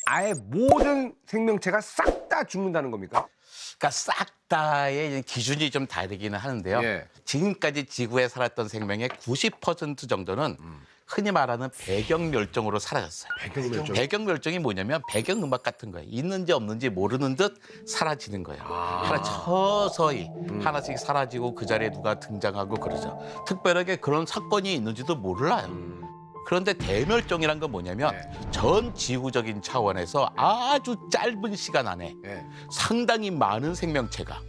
아예 모든 생명체가 싹 다 죽는다는 겁니까? 그러니까 싹 다의 기준이 좀 다르기는 하는데요. 예. 지금까지 지구에 살았던 생명의 90% 정도는 흔히 말하는 배경멸종으로 사라졌어요. 배경멸종? 배경멸종이 뭐냐면 배경음악 같은 거예요. 있는지 없는지 모르는 듯 사라지는 거예요. 하나 서서히 하나씩 사라지고 그 자리에 누가 등장하고 그러죠. 특별하게 그런 사건이 있는지도 몰라요. 그런데 대멸종이란 건 뭐냐면 전 지구적인 차원에서 아주 짧은 시간 안에 예. 상당히 많은 생명체가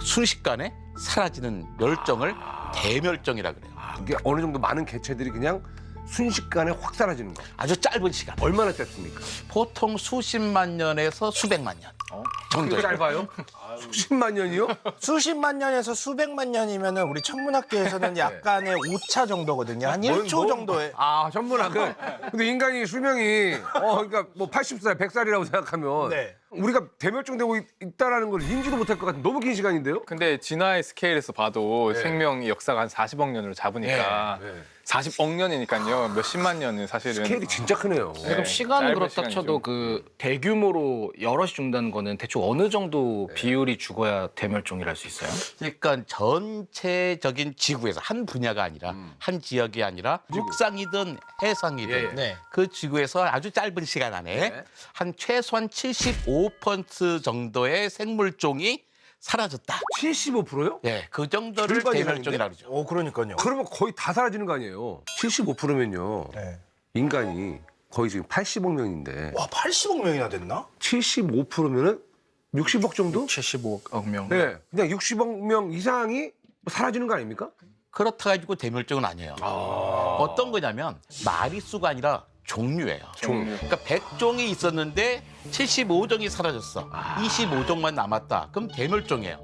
순식간에 사라지는 멸종을 대멸종이라 그래요. 이게 어느 정도 많은 개체들이 그냥 순식간에 확 사라지는 거. 아주 짧은 시간. 얼마나 짧습니까? 보통 수십만 년에서 수백만 년 정도. 그렇게 짧아요? 수십만 년이요? 수십만 년에서 수백만 년이면은 우리 천문학계에서는 약간의 오차 정도거든요. 한 1초 정도에. 아, 천문학은. 근데 인간이 수명이 그러니까 뭐 80살, 100살이라고 생각하면 네. 우리가 대멸종되고 있다라는 걸 인지도 못할 것 같은 너무 긴 시간인데요? 근데 진화의 스케일에서 봐도 생명의 역사가 한 40억 년으로 잡으니까 40억 년이니까요. 몇십만 년은 사실은 스케일이 진짜 크네요. 그럼 시간은 짧은 그렇다 시간이죠. 쳐도 그 대규모로 여럿이 죽는다는 거는 대충 어느 정도 비율이 죽어야 대멸종이라 할 수 있어요? 그러니까 전체적인 지구에서 한 분야가 아니라 한 지역이 아니라 육상이든 해상이든 네. 그 지구에서 아주 짧은 시간 안에 한 최소한 75% 정도의 생물종이 사라졌다. 75%요? 예, 그 정도를 절반 대멸종이라고 그러죠. 그러니까요. 그러면 거의 다 사라지는 거 아니에요? 75%면요. 네. 인간이 거의 지금 80억 명인데 와, 80억 명이나 됐나? 75%면은 60억 정도? 75억 명. 네. 그냥 60억 명 이상이 사라지는 거 아닙니까? 그렇다 가지고 대멸종은 아니에요. 어떤 거냐면 마리수가 아니라 종류예요. 그러니까 100종이 있었는데 75종이 사라졌어. 25종만 남았다. 그럼 대멸종이에요.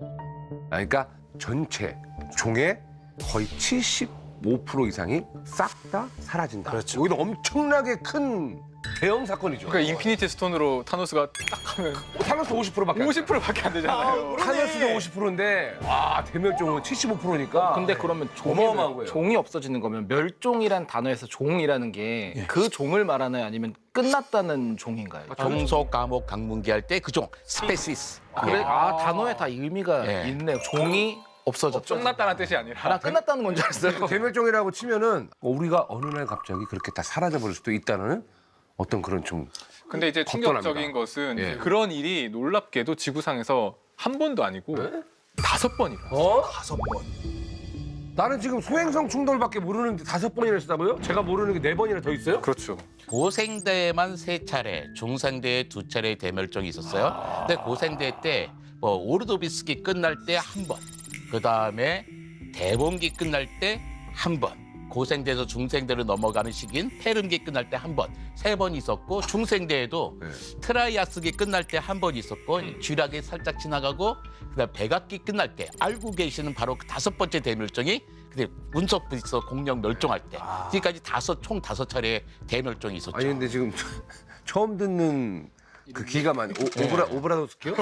그러니까 전체 종의 거의 75% 이상이 싹 다 사라진다. 그렇죠. 여기는 엄청나게 큰 대형 사건이죠. 그러니까 인피니티 스톤으로 타노스가 딱 하면 타노스 50%밖에 50%밖에 안 되잖아요. 타노스도 50%인데 와 대멸종은 75%니까 근데 그러면 어마어마한 거예요. 종이 없어지는 거면 멸종이란 단어에서 종이라는 게 그 종을 말하나요? 아니면 끝났다는 종인가요? 종속, 과목, 강문기 할 때 그 종, 스페시스. 그래, 단어에 다 의미가 예. 있네요. 종이 없어졌다. 쫑났다는 뜻이 아니라 나 끝났다는 건 줄 알았어요. 대멸종이라고 치면은 우리가 어느 날 갑자기 그렇게 다 사라져 버릴 수도 있다는 어떤 그런 좀 근데 이제 걱정합니다. 충격적인 것은 예. 그런 일이 놀랍게도 지구상에서 한 번도 아니고 5번이나. 5번. 나는 지금 소행성 충돌밖에 모르는데 5번이나 했다고요? 제가 모르는 게 4번이나 더 있어요? 그렇죠. 고생대에만 3차례, 중생대에 2차례 대멸종이 있었어요. 근데 고생대 때 뭐 오르도비스기 끝날 때 한 번, 그 다음에 대봉기 끝날 때 한 번, 고생대에서 중생대로 넘어가는 시기인 페름기 끝날 때 한 번, 3번 있었고 중생대에도 트라이아스기 끝날 때 한 번 있었고 쥐락이 살짝 지나가고 그다음 백악기 끝날 때 알고 계시는 바로 그 5번째 대멸종이 근데 운석부에서 공룡 멸종할 때 지금까지 총 5차례의 대멸종이 있었죠. 아니 근데 지금 처음 듣는 그 기가 많이 오브라도스키요?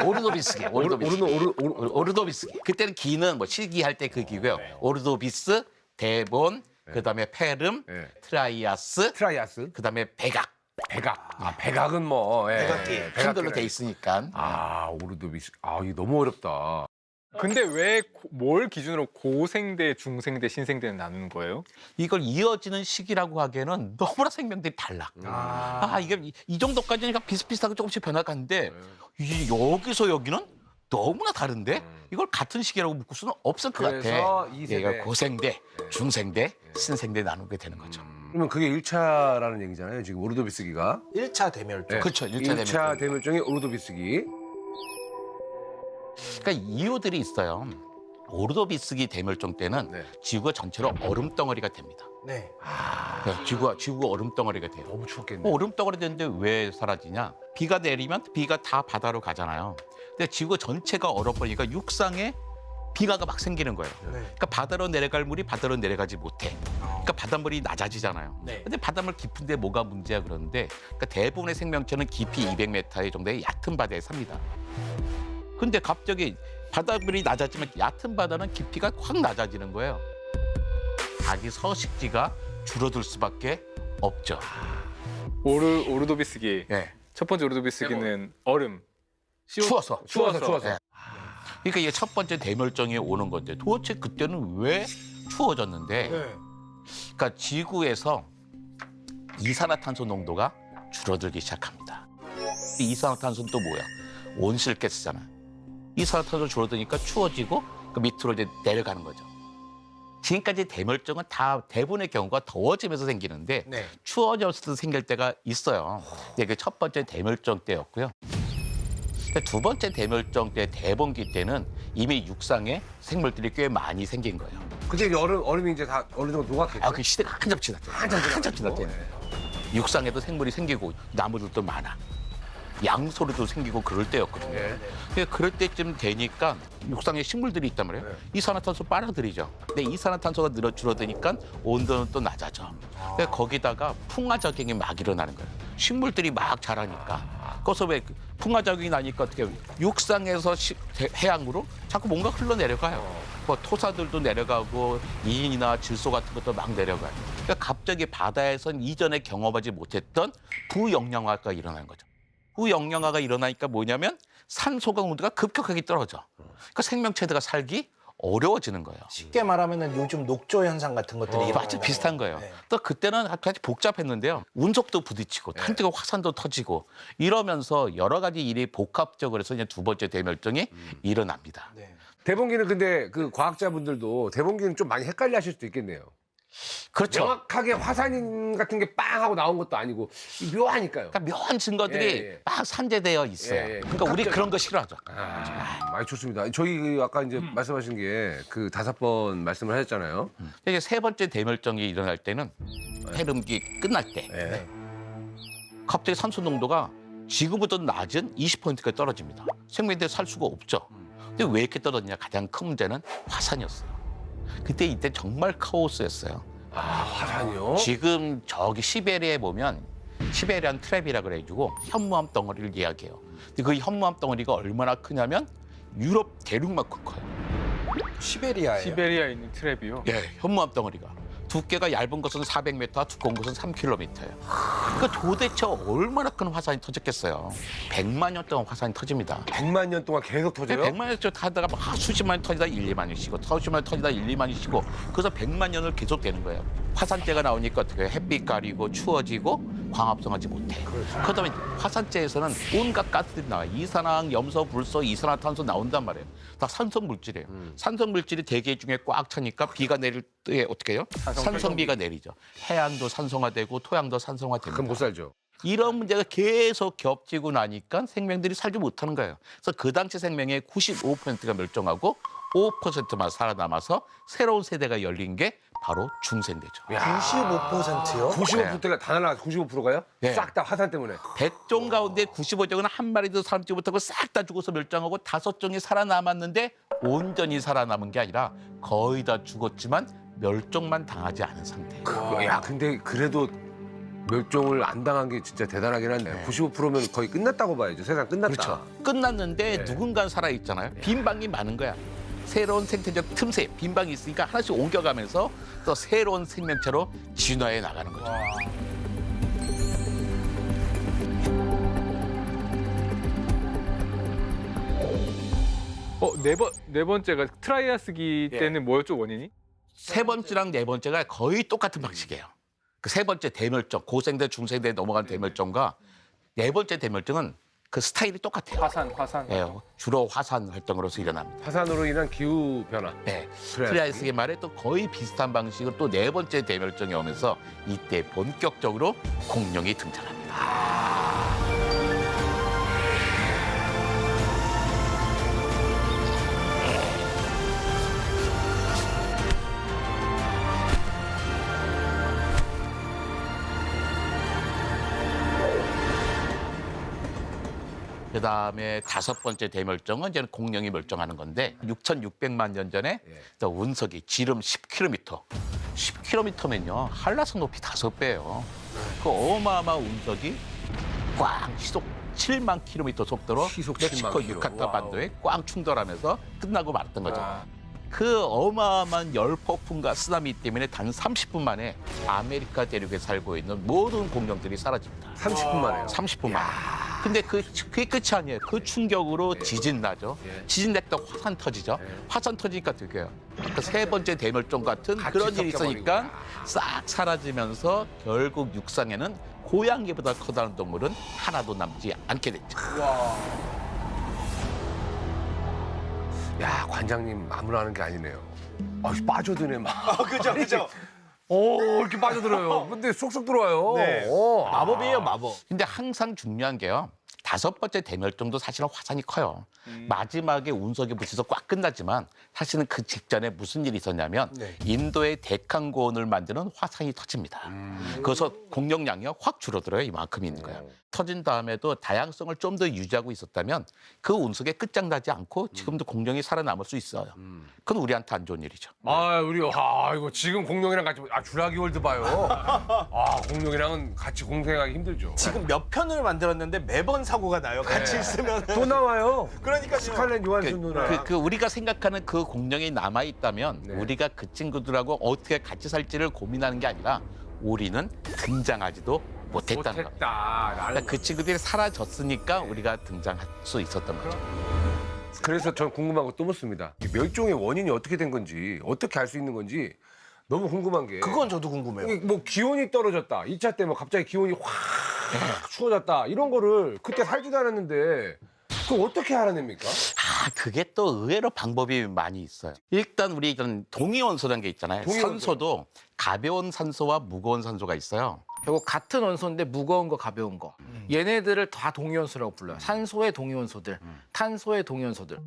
오르도비스기, 오르도비스기. 그때는 기는 뭐 실기할 때 그 기고요. 오르도비스, 대본, 그다음에 페름, 트라이아스, 트라이아스, 그다음에 백악. 백악. 백악은 뭐 백악기. 한글로 돼 있으니까. 오르도비스. 이거 너무 어렵다. 근데 왜 뭘 기준으로 고생대, 중생대, 신생대는 나누는 거예요? 이걸 이어지는 시기라고 하기에는 너무나 생명들이 달라. 이게 이 정도까지니까 비슷비슷하게 조금씩 변화가는데 여기서 여기는 너무나 다른데 이걸 같은 시기라고 묶을 수는 없을 것 같아. 그래서 이 세대. 얘가 고생대, 중생대, 신생대 나누게 되는 거죠. 그러면 그게 1차라는 얘기잖아요. 지금 오르도비스기가. 1차 대멸종. 그렇죠. 1차 1차 대멸종이 오르도비스기. 그러니까 이유들이 있어요. 오르도비스기 대멸종 때는 지구가 전체로 얼음 덩어리가 됩니다. 네. 지구가 얼음 덩어리가 돼요. 너무 추웠겠네. 얼음 덩어리 되는데 왜 사라지냐? 비가 내리면 비가 다 바다로 가잖아요. 근데 지구 전체가 얼어버리니까 육상에 빙하가 막 생기는 거예요. 그러니까 바다로 내려갈 물이 바다로 내려가지 못해. 그러니까 바닷물이 낮아지잖아요. 네. 근데 바닷물 깊은데 뭐가 문제야 그러는데 그러니까 대부분의 생명체는 깊이 200m 정도의 얕은 바다에 삽니다. 근데 갑자기 바닷물이 낮아지면 얕은 바다는 깊이가 확 낮아지는 거예요. 자기 서식지가 줄어들 수밖에 없죠. 오르도비스기. 예. 첫 번째 오르도비스기는 얼음. 추워서. 추워서. 네. 그러니까 이게 첫 번째 대멸종이 오는 건데 도대체 그때는 왜 추워졌는데? 그러니까 지구에서 이산화탄소 농도가 줄어들기 시작합니다. 이 이산화탄소는 또 뭐야? 온실가스잖아. 이산화탄소 줄어드니까 추워지고 그 밑으로 이제 내려가는 거죠. 지금까지 대멸종은 다 대부분의 경우가 더워지면서 생기는데 네. 추워졌을 때 생길 때가 있어요. 이게 첫 번째 대멸종 때였고요. 두 번째 대멸종 때 대범기 때는 이미 육상에 생물들이 꽤 많이 생긴 거예요. 그때 이제 얼음이 이제 다 어느 정도 녹았겠죠. 그 시대가 한참 지났죠. 한참 지났대요. 육상에도 생물이 생기고 나무들도 많아. 양소리도 생기고 그럴 때였거든요. 그러니까 그럴 때쯤 되니까 육상에 식물들이 있단 말이에요. 이산화탄소 빨아들이죠. 근데 이산화탄소가 줄어드니까 온도는 또 낮아져. 그러니까 거기다가 풍화작용이 막 일어나는 거예요. 식물들이 막 자라니까. 그래서 왜 풍화작용이 나니까 어떻게 해요? 육상에서 해양으로 자꾸 뭔가 흘러내려가요. 뭐 토사들도 내려가고 이인이나 질소 같은 것도 막 내려가요. 그러니까 갑자기 바다에선 이전에 경험하지 못했던 부영양화가 일어나는 거죠. 부영양화가 일어나니까 뭐냐면 산소 강도가 급격하게 떨어져. 그러니까 생명체들가 살기 어려워지는 거예요. 쉽게 말하면 요즘 녹조 현상 같은 것들이 맞아, 비슷한 거예요. 네. 또 그때는 아주 복잡했는데요. 운석도 부딪히고 한쪽에 화산도 터지고 이러면서 여러 가지 일이 복합적으로 해서 이제 두 번째 대멸종이 일어납니다. 네. 대범기는 근데 그 과학자분들도 대범기는 좀 많이 헷갈려 하실 수도 있겠네요. 그렇죠. 정확하게 화산 같은 게 빵 하고 나온 것도 아니고 묘하니까요. 그러니까 묘한 증거들이 예. 막 산재되어 있어요. 예. 그러니까 우리 그런 거 싫어하죠. 많이 좋습니다. 저희 그 아까 이제 말씀하신 게 그 5번 말씀을 하셨잖아요. 이제 세 번째 대멸종이 일어날 때는 해름기 끝날 때 네. 갑자기 산소 농도가 지구보다 낮은 20%까지 떨어집니다. 생명들이 살 수가 없죠. 근데 왜 이렇게 떨어지냐? 가장 큰 문제는 화산이었어요. 이때 정말 카오스였어요. 화산이요? 지금 저기 시베리아에 보면 시베리안 트랩이라 그래가지고 현무암 덩어리를 이야기해요. 근데 그 현무암 덩어리가 얼마나 크냐면 유럽 대륙만큼 커요. 시베리아예요. 시베리아에 있는 트랩이요. 예, 현무암 덩어리가. 두께가 얇은 것은 400m, 두꺼운 것은 3km예요. 그러니까 도대체 얼마나 큰 화산이 터졌겠어요. 100만 년 동안 화산이 터집니다. 100만 년 동안 계속 터져요? 100만 년 동안 타다가 막 수십만 년 터지다 1, 2만 년 쉬고 수십만 년 터지다 1, 2만 년 쉬고 그래서 100만 년을 계속 되는 거예요. 화산재가 나오니까 어떻게 해요? 햇빛 가리고 추워지고 광합성하지 못해. 그렇다면 화산재에서는 온갖 가스들이 나와요. 이산화황, 염소, 불소, 이산화탄소 나온단 말이에요. 다 산성 물질이에요. 산성 물질이 대기 중에 꽉 차니까 비가 내릴 때 어떻게 해요? 산성비가 내리죠. 해양도 산성화되고 토양도 산성화됩니다. 그럼 못 살죠. 이런 문제가 계속 겹치고 나니까 생명들이 살지 못하는 거예요. 그래서 그 당시 생명의 95%가 멸종하고 5%만 살아남아서 새로운 세대가 열린 게 바로 중생대죠. 95%요? 95%가 다 날아가 95%가요? 네. 싹 다 화산 때문에. 100종 가운데 95종은 한 마리도 살지 못하고 싹 다 죽어서 멸종하고 5종이 살아남았는데 온전히 살아남은 게 아니라 거의 다 죽었지만 멸종만 당하지 않은 상태예요. 야, 근데 그래도 멸종을 안 당한 게 진짜 대단하긴 한데 95%면 거의 끝났다고 봐야죠. 세상 끝났다. 그렇죠. 끝났는데 누군가 살아있잖아요. 빈 방이 많은 거야. 새로운 생태적 틈새, 빈 방이 있으니까 하나씩 옮겨가면서 또 새로운 생명체로 진화해 나가는 거죠. 네 번째가 트라이아스기 때는 뭐였죠, 원인이? 세 번째랑 네 번째가 거의 똑같은 방식이에요. 그 세 번째 대멸종, 고생대, 중생대에 넘어간 대멸종과 네 번째 대멸종은 그 스타일이 똑같아요. 화산. 예, 주로 화산 활동으로서 일어납니다. 화산으로 인한 기후 변화. 네, 트라이아스기 말에 또 거의 비슷한 방식으로 또 네 번째 대멸종이 오면서 이때 본격적으로 공룡이 등장합니다. 그다음에 다섯 번째 대멸종은 이제 공룡이 멸종하는 건데 6,600만 년 전에 또 운석이 지름 10km, 10km면요 한라산 높이 5배예요. 그 어마어마한 운석이 꽝 시속 7만 킬로미터 속도로 시속 7만 멕시코 킬로. 유카탄 반도에 꽝 충돌하면서 끝나고 말았던 거죠. 와. 그 어마어마한 열폭풍과 쓰나미 때문에 단 30분 만에 아메리카 대륙에 살고 있는 모든 공룡들이 사라집니다. 30분 만에요. 30분 만에. 근데 그게 끝이 아니에요. 그 충격으로 지진 나죠. 예. 지진 날 때 화산 터지죠. 예. 화산 터지니까 어떻게 해요? 그러니까 세 번째 대멸종 같은 같이 그런 일이 섞여버리고. 있으니까 싹 사라지면서 결국 육상에는 고양이보다 커다란 동물은 하나도 남지 않게 됐죠. 야, 관장님 아무나 하는 게 아니네요. 빠져드네 막. 그죠, 그죠. 이렇게 빠져들어요. 근데 쏙쏙 들어와요. 네. 마법이에요, 마법. 근데 항상 중요한 게요. 5번째 대멸종도 사실은 화산이 커요. 마지막에 운석이 붙여서 꽉 끝나지만 사실은 그 직전에 무슨 일이 있었냐면 네. 인도의 데칸고원을 만드는 화산이 터집니다. 그래서 공룡량이 확 줄어들어요. 이만큼 있는 거예요. 터진 다음에도 다양성을 좀 더 유지하고 있었다면 그 운석에 끝장나지 않고 지금도 공룡이 살아남을 수 있어요. 그건 우리한테 안 좋은 일이죠. 이거 지금 공룡이랑 같이 주라기 월드 봐요. 공룡이랑은 같이 공생하기 힘들죠. 지금 몇 편을 만들었는데 매번 사고가 나요. 같이 있으면. 또 나와요. 그러니까요. 스칼렛 요한슨 누나. 우리가 생각하는 그 공룡이 남아 있다면 네. 우리가 그 친구들하고 어떻게 같이 살지를 고민하는 게 아니라 우리는 등장하지도 못했다는 겁니다. 못했다. 그러니까 그 친구들이 사라졌으니까 우리가 등장할 수 있었던 거죠. 그래서 전 궁금한 거 또 묻습니다. 이 멸종의 원인이 어떻게 된 건지, 어떻게 알 수 있는 건지 너무 궁금한 게. 그건 저도 궁금해요. 이게 뭐 기온이 떨어졌다. 2차 때 뭐 갑자기 기온이 확 추워졌다. 이런 거를 그때 살지도 않았는데 그걸 어떻게 알아냅니까? 그게 또 의외로 방법이 많이 있어요. 일단 우리 이런 동위원소라는 게 있잖아요. 동위원소. 산소도 가벼운 산소와 무거운 산소가 있어요. 결국 같은 원소인데 무거운 거 가벼운 거. 얘네들을 다 동위원소라고 불러요. 산소의 동위원소들, 탄소의 동위원소들.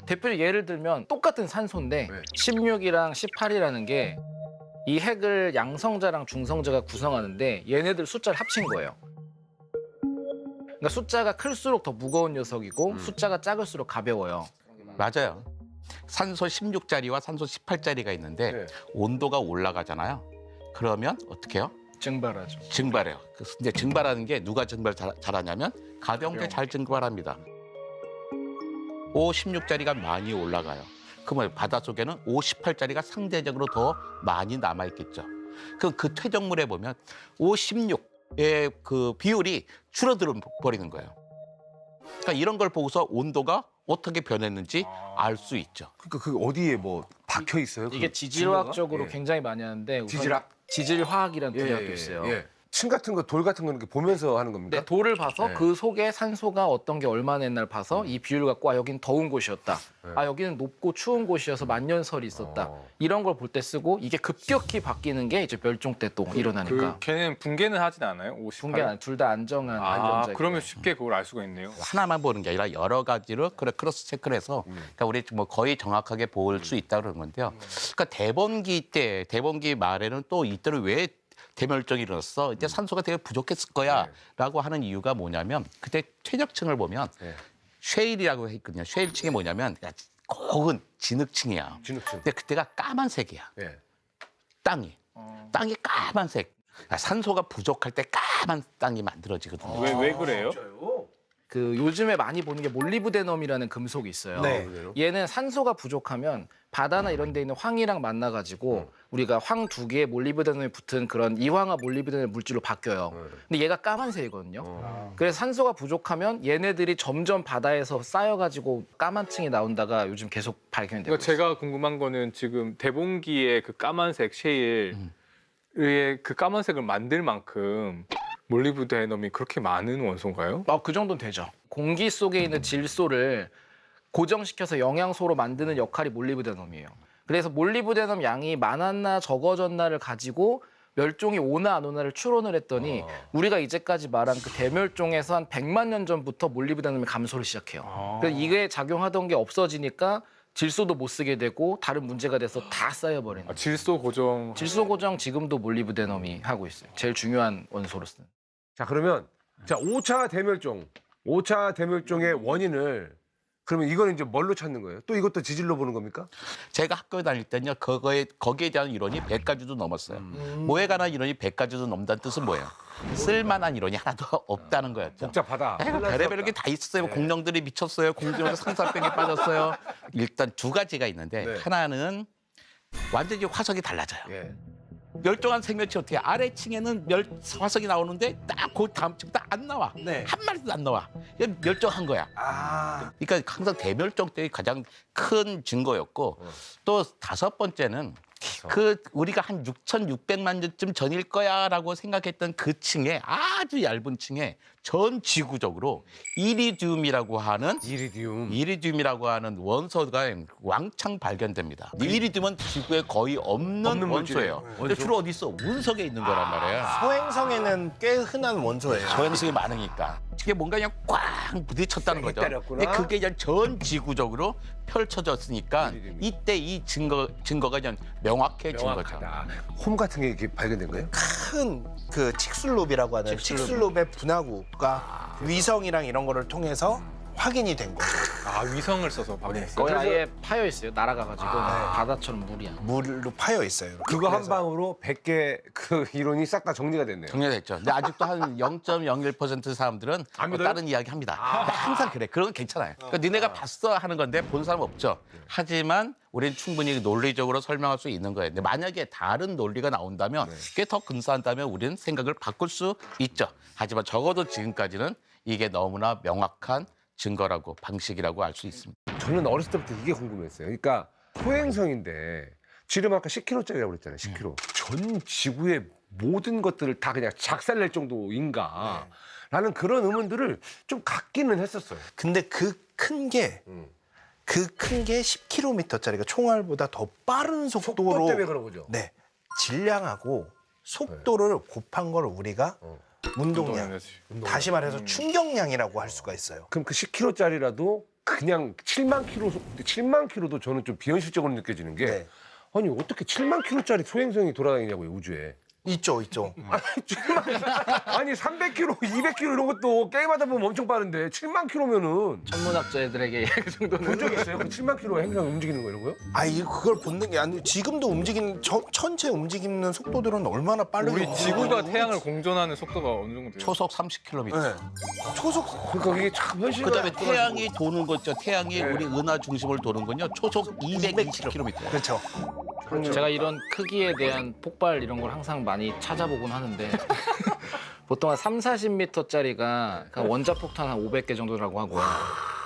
대표적으로 예를 들면 똑같은 산소인데 네. 16이랑 18이라는 게 이 핵을 양성자랑 중성자가 구성하는데 얘네들 숫자를 합친 거예요. 그러니까 숫자가 클수록 더 무거운 녀석이고 숫자가 작을수록 가벼워요. 맞아요. 산소 16짜리와 산소 18짜리가 있는데 네. 온도가 올라가잖아요. 그러면 어떻게 해요? 증발하죠. 증발해요. 근데 증발하는 게 누가 증발 잘하냐면 가벼운 게 잘 증발합니다. O16짜리가 많이 올라가요. 그러면 바닷속에는 O18짜리가 상대적으로 더 많이 남아있겠죠. 그럼 그 퇴적물에 보면 O16의 그 비율이 줄어들어 버리는 거예요. 그러니까 이런 걸 보고서 온도가 어떻게 변했는지 알 수 있죠. 그러니까 그 어디에 뭐 박혀 있어요? 이게 그 지질화학적으로 증거가? 굉장히 많이 하는데 우선 지질학? 지질화학이라는 분야가 있어요. 예. 층 같은 거, 돌 같은 거 이렇게 보면서 하는 겁니까? 네, 돌을 봐서 네. 그 속에 산소가 어떤 게 얼마나 옛날 봐서 이 비율 갖고 여긴 더운 곳이었다. 네. 여기는 높고 추운 곳이어서 만년설이 있었다. 이런 걸 볼 때 쓰고 이게 급격히 바뀌는 게 이제 멸종 때 또 일어나니까. 걔는 붕괴는 하진 않아요? 58? 분계 둘 다 안정한 안전자. 그러면 쉽게 그걸 알 수가 있네요. 하나만 보는 게 아니라 여러 가지로 크로스 체크를 해서 그러니까 우리 뭐 거의 정확하게 볼 수 있다 그러는 건데요. 그러니까 대범기 말에는 또 이때는 왜 대멸종이 일어났어? 이때 산소가 되게 부족했을 거야라고 하는 이유가 뭐냐면 그때 최적층을 보면 네. 쉐일이라고 했거든요. 쉐일층이 뭐냐면 고은 진흙층이야. 진흙층. 근데 그때가 까만색이야. 예. 땅이 까만색. 산소가 부족할 때 까만 땅이 만들어지거든요. 왜 그래요? 그 요즘에 많이 보는 게 몰리브데넘이라는 금속이 있어요. 네. 얘는 산소가 부족하면 바다나 이런 데 있는 황이랑 만나가지고 우리가 황 두 개에 몰리브데넘이 붙은 그런 이황화 몰리브데넘 물질로 바뀌어요. 근데 얘가 까만색이거든요. 그래서 산소가 부족하면 얘네들이 점점 바다에서 쌓여가지고 까만 층이 나온다가 요즘 계속 발견이 되고 그러니까 있어요. 제가 궁금한 거는 지금 대봉기의 그 까만색 쉐일의 그 까만색을 만들 만큼 몰리브데넘이 그렇게 많은 원소인가요? 그 정도는 되죠. 공기 속에 있는 질소를 고정시켜서 영양소로 만드는 역할이 몰리브데넘이에요. 그래서 몰리브데넘 양이 많았나 적어졌나를 가지고 멸종이 오나 안 오나를 추론을 했더니 우리가 이제까지 말한 그 대멸종에서 한 100만 년 전부터 몰리브데넘이 감소를 시작해요. 그래서 이게 작용하던 게 없어지니까 질소도 못 쓰게 되고 다른 문제가 돼서 다 쌓여버리는 거예요. 질소 고정. 질소 고정 지금도 몰리브데넘이 하고 있어요. 제일 중요한 원소로 쓰는. 자, 그러면 5차 대멸종의 원인을 그러면 이거는 이제 뭘로 찾는 거예요? 또 이것도 지질로 보는 겁니까? 제가 학교에 다닐 때는요, 거기에 대한 이론이 100가지도 넘었어요. 뭐에 관한 이론이 100가지도 넘다는 뜻은 뭐예요? 쓸만한 이론이 하나도 없다는 거였죠. 복잡하다. 별의별 게 다 있었어요. 공룡들이 미쳤어요. 공룡에서 상사병에 빠졌어요. 일단 두 가지가 있는데 네. 하나는 완전히 화석이 달라져요. 예. 멸종한 생명체 어떻게 아래층에는 화석이 나오는데 딱 그 다음 층 딱 안 나와. 네. 한 마리도 안 나와. 이건 멸종한 거야. 아, 그러니까 항상 대멸종 때의 가장 큰 증거였고 또 5번째는 그 우리가 한 6,600만 년쯤 전일 거야라고 생각했던 그 층에 아주 얇은 층에 전 지구적으로 이리듐이라고 하는 원소가 왕창 발견됩니다. 이리듐은 지구에 거의 없는 원소예요. 근데 주로 어디 있어? 운석에 있는 거란 말이야. 소행성에는 꽤 흔한 원소예요. 소행성이 많으니까 이게 뭔가 그냥 꽝 부딪혔다는 거죠. 헷갈렸구나. 근데 그게 그냥 전 지구적으로 펼쳐졌으니까 이때 이 증거가 그냥 명확해진 거죠. 홈 같은 게 이렇게 발견된 거예요? 큰 그 칙술롭이라고 하는 칙술롭의 분화구가 위성이랑 이런 거를 통해서 확인이 된 거죠. 아 위성을 써서 확인했어요. 거의 아예 파여 있어요. 날아가가지고 바다처럼 물이야. 물로 파여 있어요. 그거 한 그래서 방으로 100개 그 이론이 싹 다 정리가 됐네요. 정리됐죠. 근데 아직도 한 0.01% 사람들은 안 믿어요? 다른 이야기 합니다. 근데 항상 그래. 그런 건 괜찮아요. 그러니까 니네가 봤어 하는 건데 본 사람 없죠. 하지만 우리는 충분히 논리적으로 설명할 수 있는 거예요. 근데 만약에 다른 논리가 나온다면 꽤 더 근사한다면 우리는 생각을 바꿀 수 있죠. 하지만 적어도 지금까지는 이게 너무나 명확한 증거라고 방식이라고 알 수 있습니다. 저는 어렸을 때부터 이게 궁금했어요. 그러니까 소행성인데 지름 아까 10km짜리라고 그랬잖아요. 10km. 전 지구의 모든 것들을 다 그냥 작살낼 정도인가? 라는 그런 의문들을 좀 갖기는 했었어요. 근데 그 큰 게 10km짜리가 총알보다 더 빠른 속도 속도로 때문에 그런 거죠. 네, 질량하고 속도를 곱한 걸 우리가 운동량, 다시 말해서 충격량이라고 할 수가 있어요. 그럼 그 10km짜리라도 그냥 7만 킬로도 저는 좀 비현실적으로 느껴지는 게 네. 아니 어떻게 7만 킬로짜리 소행성이 돌아다니냐고요, 우주에. 있죠. 아니 300km, 200km 이런 것도 게임하다 보면 엄청 빠른데 7만 킬로면은 천문학자들에게 그 정도는 본 적 있어요? 그 7만 킬로 행성 움직이는 거 이런 거요? 그걸 본는 게 아니고 지금도 움직이는 천체 움직이는 속도들은 얼마나 빠르게 우리 지구가 태양을 공전하는 속도가 어느 정도 돼요? 초속 30km. 네. 초속 그러니까 이게 참 현실과 그다음에 태양이 도는 거 있죠. 태양이 우리 은하 중심을 도는 건요. 초속 220km. 그렇죠. 제가 이런 크기에 대한 폭발 이런 걸 항상 많이 찾아보곤 하는데 보통 한 30-40m짜리가 원자폭탄 한 500개 정도라고 하고요.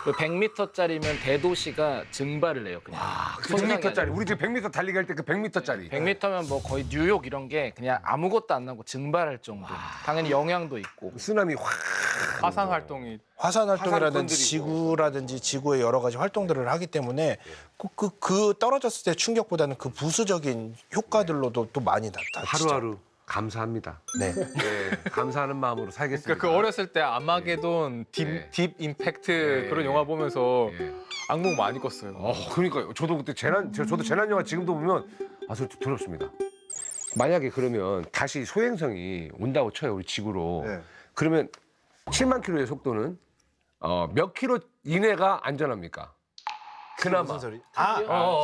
100m짜리면 대도시가 증발을 해요. 그냥. 그 100m짜리 우리 집 100m 달리기 할 때 그 100m짜리 100m면 뭐 거의 뉴욕 이런 게 그냥 아무것도 안 나고 증발할 정도. 당연히 영향도 있고. 쓰나미 확 화산 활동이 화산 활동이라든지 건드리고. 지구라든지 지구의 여러 가지 활동들을 하기 때문에 그 떨어졌을 때 충격보다는 그 부수적인 효과들로도 또 많이 나타나죠. 하루하루 감사합니다. 네. 네, 감사하는 마음으로 살겠습니다. 그러니까 그 어렸을 때 아마게돈 딥 임팩트 그런 영화 보면서 악몽 많이 꿨어요. 그러니까요. 저도 그때 저도 재난 영화 지금도 보면 솔직히 두렵습니다. 만약에 그러면 다시 소행성이 온다고 쳐요, 우리 지구로. 네. 그러면 7만 킬로의 속도는 몇 킬로 이내가 안전합니까? 그나마. 무슨 소리?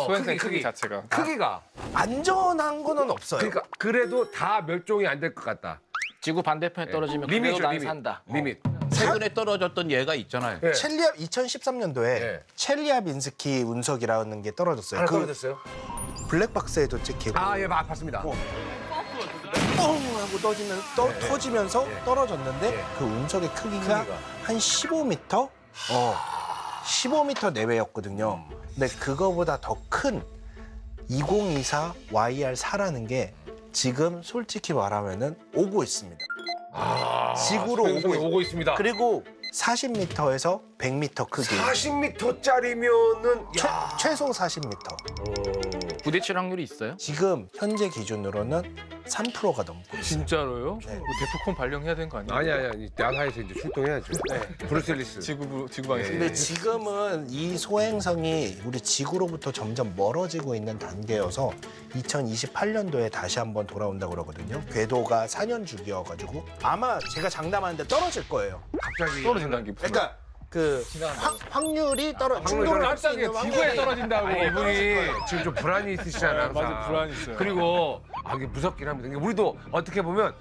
소행성 크기 자체가. 크기가. 안전한 거는 없어요. 그러니까 그래도 다 멸종이 안 될 것 같다. 지구 반대편에 떨어지면 그래도 리밋이죠, 난 리밋. 산다. 리밋. 최근에 떨어졌던 얘가 있잖아요. 네. 첼리압 2013년도에 네. 첼리아빈스키 운석이라는 게 떨어졌어요. 하나 그 떨어졌어요? 블랙박스에도 찍히고 예, 봤습니다. 뻥 하고 터지면서 떨어졌는데 그 운석의 크기가 한 15m? 15m 내외였거든요. 근데 그거보다 더 큰 2024 YR4라는 게 지금 솔직히 말하면은 오고 있습니다. 지구로 오고 있습니다. 그리고 40m에서 100m 크기. 40m짜리면은 최소 40m. 부딪힐 확률이 있어요? 지금 현재 기준으로는 3%가 넘고 있어요. 진짜로요? 네. 뭐 데프콘 발령해야 되는 거 아니에요? 아니야. 야사에서 이제 출동해야죠. 브루셀리스. 지구방에서. 근데 지금은 이 소행성이 우리 지구로부터 점점 멀어지고 있는 단계여서 2028년도에 다시 한번 돌아온다고 그러거든요. 궤도가 4년 주기여가지고 아마 제가 장담하는데 떨어질 거예요. 갑자기 떨어진다는 게 무슨 그러니까 그 확률이 충돌을 할 수 있는 지구에 확률이 떨어진다고. 이분이 지금 좀 불안이 있으시잖아요. 항상. 맞아, 불안이 있어요. 그리고 이게 무섭긴 합니다. 그러니까 우리도 어떻게 보면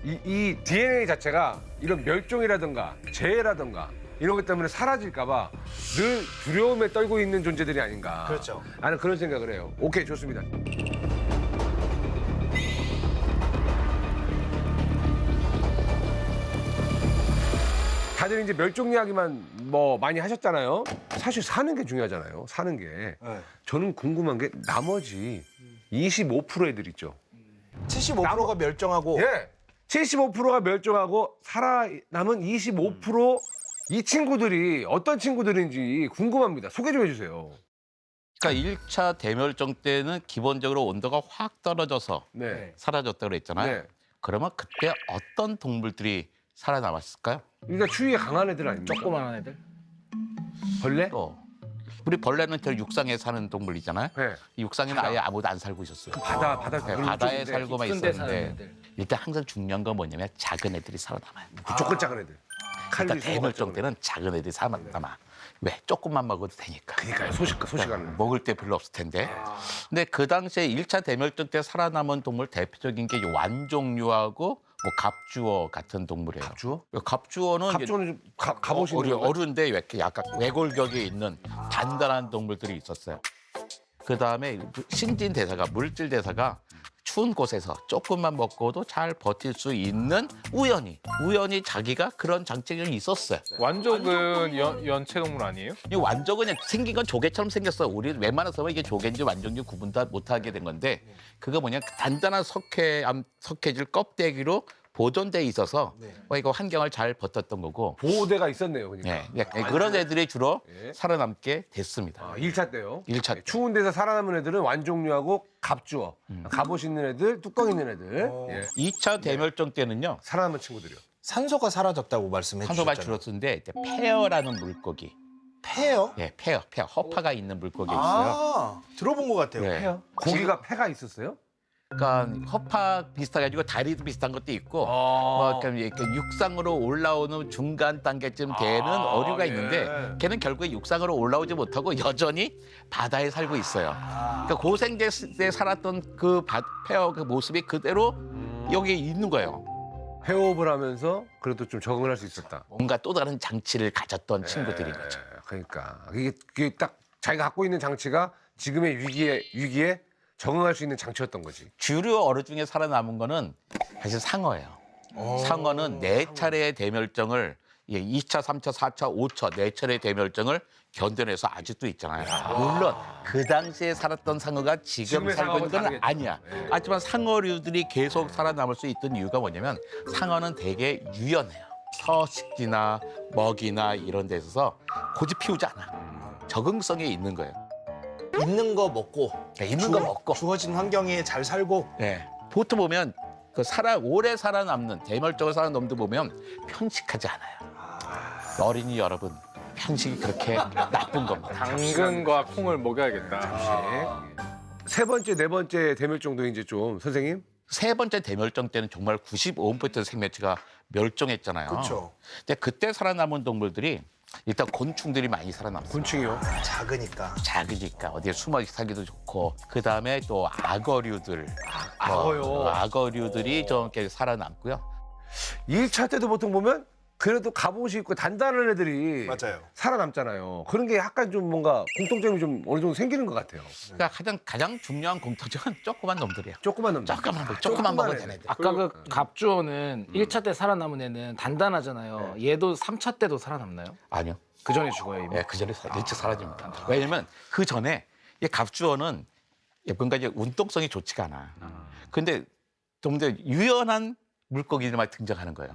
이 DNA 자체가 이런 멸종이라든가 재해라든가 이런 것 때문에 사라질까봐 늘 두려움에 떨고 있는 존재들이 아닌가. 그렇죠. 나는 그런 생각을 해요. 오케이, 좋습니다. 다들 이제 멸종 이야기만 뭐 많이 하셨잖아요. 사실 사는 게 중요하잖아요. 사는 게. 네. 저는 궁금한 게 나머지 25% 애들 있죠. 75%가 멸종하고 예. 75%가 멸종하고 살아남은 25% 이 친구들이 어떤 친구들인지 궁금합니다. 소개 좀 해주세요. 그러니까 1차 대멸종 때는 기본적으로 온도가 확 떨어져서 네. 사라졌다고 그랬잖아요. 네. 그러면 그때 어떤 동물들이 살아남았을까요? 그러니까 추위에 강한 애들 아닙니까? 조그만한 애들. 벌레? 또 우리 벌레는 저 육상에 사는 동물이잖아요. 네. 이 육상에는 아예 아무도 안 살고 있었어요. 바다 네, 그런 바다에 쪽인데 살고만 깊은 데 사는 있었는데 애들. 일단 항상 중요한 건 뭐냐면 작은 애들이 살아남아요. 무조건 작은 애들. 그러니까 칼로리 대멸종 소모가 때는 작은 애들이 살아남아. 왜? 조금만 먹어도 되니까. 그러니까요. 소식하는. 먹을 때 별로 없을 텐데. 근데 그 당시에 1차 대멸종 때 살아남은 동물 대표적인 게 완종류하고 뭐 갑주어 같은 동물이에요. 갑주어? 갑주어는 이제 갑주어는 좀 가보시는 거예요? 어른데 왜 이렇게 약간 외골격에 있는 단단한 동물들이 있었어요. 그 다음에 신진 대사가 물질 대사가 추운 곳에서 조금만 먹고도 잘 버틸 수 있는 우연히 자기가 그런 장점이 있었어요. 완족은 연체 동물 아니에요? 이 완족은 그냥 생긴 건 조개처럼 생겼어. 우리 웬만해서 이게 조개인지 완종인지 구분 다 못하게 된 건데 그거 뭐냐 단단한 석회질 껍데기로 보존돼 있어서 이거 환경을 잘 버텼던 거고. 보호대가 있었네요. 그러니까. 네, 그런 애들이 주로 예. 살아남게 됐습니다. 1차 때요. 1차 때. 추운 데서 살아남은 애들은 완종류하고 갑주어. 갑옷 있는 애들, 뚜껑 있는 애들. 예. 2차 대멸종 때는요. 살아남은 친구들이요. 산소가 사라졌다고 말씀해 산소가 주셨잖아요. 줄었는데 페어라는 물고기. 폐요? 예, 페어. 허파가 있는 물고기 있어요. 아, 들어본 것 같아요. 네. 폐요. 고기가 폐가 있었어요? 그러니까 허파 비슷해가지고 다리도 비슷한 것도 있고 뭐 이렇게 육상으로 올라오는 중간 단계쯤 되는 어류가 있는데 걔는 결국에 육상으로 올라오지 못하고 여전히 바다에 살고 있어요. 그러니까 고생대 때 살았던 그 페어 그 모습이 그대로 여기 있는 거예요. 회업을 하면서 그래도 좀 적응을 할 수 있었다. 뭔가 또 다른 장치를 가졌던 친구들인 거죠. 그러니까 이게 딱 자기가 갖고 있는 장치가 지금의 위기에 적응할 수 있는 장치였던 거지. 주류 어류 중에 살아남은 거는 사실 상어예요. 상어는 네 차례의 대멸종을 2차, 3차, 4차, 5차 네 차례의 대멸종을 견뎌내서 아직도 있잖아요. 물론 그 당시에 살았던 상어가 지금 지금의 살고 있는 건 상어하고 다르겠죠. 아니야. 하지만 상어류들이 계속 살아남을 수 있던 이유가 뭐냐면 상어는 되게 유연해요. 서식지나 먹이나 이런 데 있어서 고집 피우지 않아. 적응성이 있는 거예요. 있는 거 먹고 있는 거 먹고. 주어진 환경에 잘 살고 네. 보통 보면 그 오래 살아남는 대멸종을 살아남는 보면 편식하지 않아요. 어린이 여러분, 편식이 그렇게 나쁜 겁니다. 당근과 콩을 먹여야겠다. 세 번째, 네 번째 대멸종도 이제 좀 선생님. 세 번째 대멸종 때는 정말 95% 생명체가 멸종했잖아요. 그렇죠. 근데 그때 살아남은 동물들이 일단 곤충들이 많이 살아남았어요. 곤충이요. 작으니까. 작으니까 어디에 숨어 살기도 좋고 그다음에 또 악어류들, 악어요. 악어류들이 좀 이렇게 살아남고요. 1차 때도 보통 보면 그래도 갑옷이 있고 단단한 애들이 맞아요. 살아남잖아요. 그런 게 약간 좀 뭔가 공통점이 좀 어느 정도 생기는 것 같아요. 그러니까 가장 중요한 공통점은 조그만 놈들이에요. 조그만 놈들. 조그만 먹어도 애들. 되는 애들. 아까 그 갑주어는 1차 때 살아남은 애는 단단하잖아요. 얘도 3차 때도 살아남나요? 아니요. 그 전에 죽어요, 이미. 네, 그 전에 일찍 사라집니다. 왜냐면 그 전에 이 갑주어는 뭔가 이제 운동성이 좋지가 않아. 근데 좀 더 유연한 물고기들만 등장하는 거예요.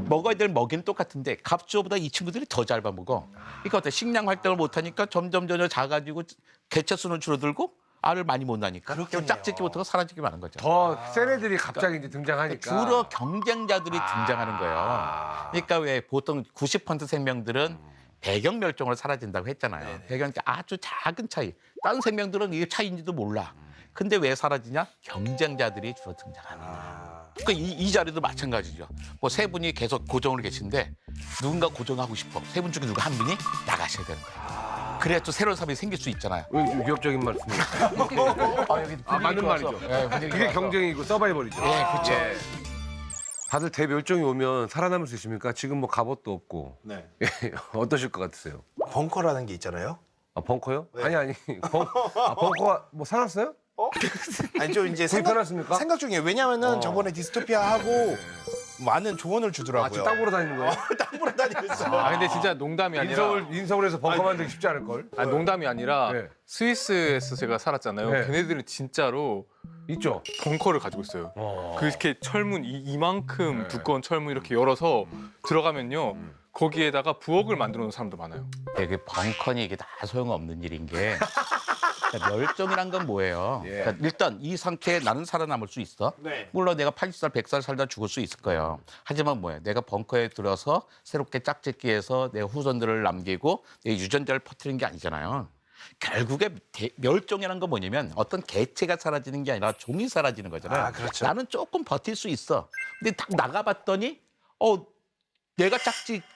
먹어야 될 먹이는 똑같은데 갑주어보다 이 친구들이 더 잘 먹어. 그러니까 어때? 식량 활동을 못하니까 점점 작아지고 개체 수는 줄어들고 알을 많이 못 나니까 그렇겠네요. 짝짓기 못하고 사라지게 하는 거죠. 더 센 애들이 갑자기 이제 등장하니까. 주로 경쟁자들이 등장하는 거예요. 그러니까 왜 보통 90% 생명들은 배경 멸종으로 사라진다고 했잖아요. 배경 아주 작은 차이. 다른 생명들은 이게 차이인지도 몰라. 근데 왜 사라지냐? 경쟁자들이 주로 등장하는 거예요. 그러니까 이 자리도 마찬가지죠. 뭐 세 분이 계속 고정으로 계신데 누군가 고정하고 싶어. 세 분 중에 누가 한 분이 나가셔야 되는 거예요. 그래야 또 새로운 사람이 생길 수 있잖아요. 왜 좀 위협적인 말씀이에요? 여기 맞는 말이죠. 그게 경쟁이고 서바이벌이죠. 예, 그렇죠. 다들 대멸종이 오면 살아남을 수 있습니까? 지금 뭐 갑옷도 없고. 네. 어떠실 것 같으세요? 벙커라는 게 있잖아요. 아, 벙커요? 네. 아니. 벙커가 뭐 살았어요? 아니 저 이제 불편하십니까? 생각 중이에요. 왜냐면은 저번에 디스토피아 하고 많은 조언을 아, 주더라고요. 지금 땅 보러 다니는 거예요? 땅 보러 다니고 있어요. 아 근데 진짜 농담이 아니라 인서울에서 벙커 만들기 쉽지 않을 걸? 아 농담이 아니라 네. 스위스에서 제가 살았잖아요. 네. 걔네들은 진짜로 있죠. 벙커를 가지고 있어요. 그렇게 철문 이만큼 네. 두꺼운 철문 이렇게 열어서 들어가면요 거기에다가 부엌을 만들어 놓은 사람도 많아요. 이게 벙커니 이게 다 소용없는 일인 게 그러니까 멸종이란 건 뭐예요? 예. 그러니까 일단 이 상태에 나는 살아남을 수 있어. 네. 물론 내가 80살, 100살 살다 죽을 수 있을 거예요. 하지만 뭐예요? 내가 벙커에 들어서 새롭게 짝짓기해서 내 후손들을 남기고 내 유전자를 퍼뜨리는 게 아니잖아요. 결국에 멸종이라는 건 뭐냐면 어떤 개체가 사라지는 게 아니라 종이 사라지는 거잖아요. 아, 그렇죠. 나는 조금 버틸 수 있어. 근데 딱 나가봤더니 내가